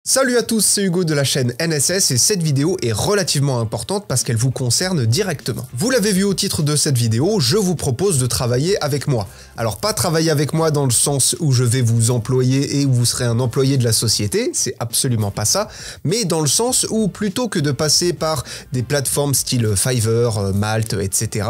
Salut à tous, c'est Hugo de la chaîne NSS et cette vidéo est relativement importante parce qu'elle vous concerne directement. Vous l'avez vu au titre de cette vidéo, je vous propose de travailler avec moi. Alors pas travailler avec moi dans le sens où je vais vous employer et où vous serez un employé de la société, c'est absolument pas ça, mais dans le sens où plutôt que de passer par des plateformes style Fiverr, Malt, etc.,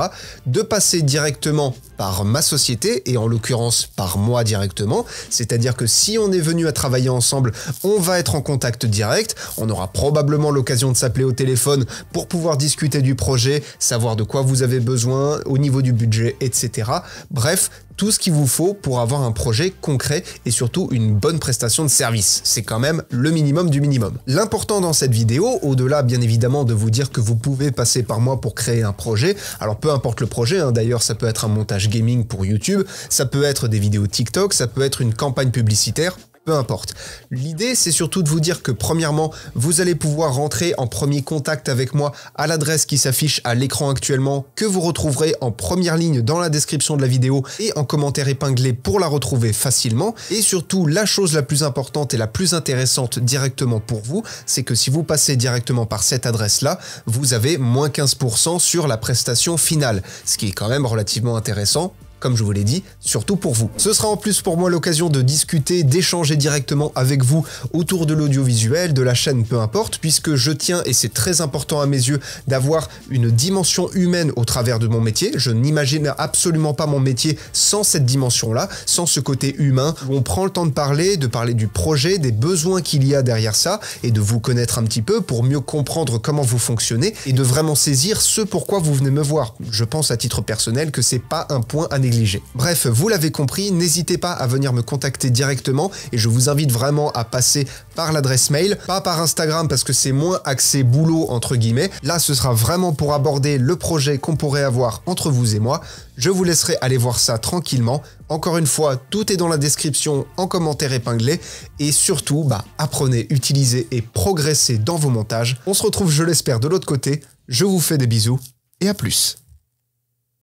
de passer directement par ma société et en l'occurrence par moi directement, c'est-à-dire que si on est venu à travailler ensemble, on va être en contact direct, on aura probablement l'occasion de s'appeler au téléphone pour pouvoir discuter du projet, savoir de quoi vous avez besoin au niveau du budget, etc. Bref, tout ce qu'il vous faut pour avoir un projet concret et surtout une bonne prestation de service. C'est quand même le minimum du minimum. L'important dans cette vidéo, au-delà bien évidemment de vous dire que vous pouvez passer par moi pour créer un projet, alors peu importe le projet, d'ailleurs ça peut être un montage gaming pour YouTube, ça peut être des vidéos TikTok, ça peut être une campagne publicitaire, peu importe. L'idée, c'est surtout de vous dire que premièrement, vous allez pouvoir rentrer en premier contact avec moi à l'adresse qui s'affiche à l'écran actuellement, que vous retrouverez en première ligne dans la description de la vidéo et en commentaire épinglé pour la retrouver facilement. Et surtout, la chose la plus importante et la plus intéressante directement pour vous, c'est que si vous passez directement par cette adresse-là, vous avez moins 15% sur la prestation finale, ce qui est quand même relativement intéressant. Comme je vous l'ai dit, surtout pour vous. Ce sera en plus pour moi l'occasion de discuter, d'échanger directement avec vous autour de l'audiovisuel, de la chaîne, peu importe, puisque je tiens, et c'est très important à mes yeux, d'avoir une dimension humaine au travers de mon métier. Je n'imagine absolument pas mon métier sans cette dimension-là, sans ce côté humain, où on prend le temps de parler du projet, des besoins qu'il y a derrière ça, et de vous connaître un petit peu pour mieux comprendre comment vous fonctionnez, et de vraiment saisir ce pourquoi vous venez me voir. Je pense à titre personnel que c'est pas un point à négliger. Bref, vous l'avez compris, n'hésitez pas à venir me contacter directement et je vous invite vraiment à passer par l'adresse mail, pas par Instagram parce que c'est moins axé boulot entre guillemets. Là, ce sera vraiment pour aborder le projet qu'on pourrait avoir entre vous et moi. Je vous laisserai aller voir ça tranquillement. Encore une fois, tout est dans la description en commentaire épinglé et surtout, apprenez, utilisez et progressez dans vos montages. On se retrouve, je l'espère, de l'autre côté. Je vous fais des bisous et à plus.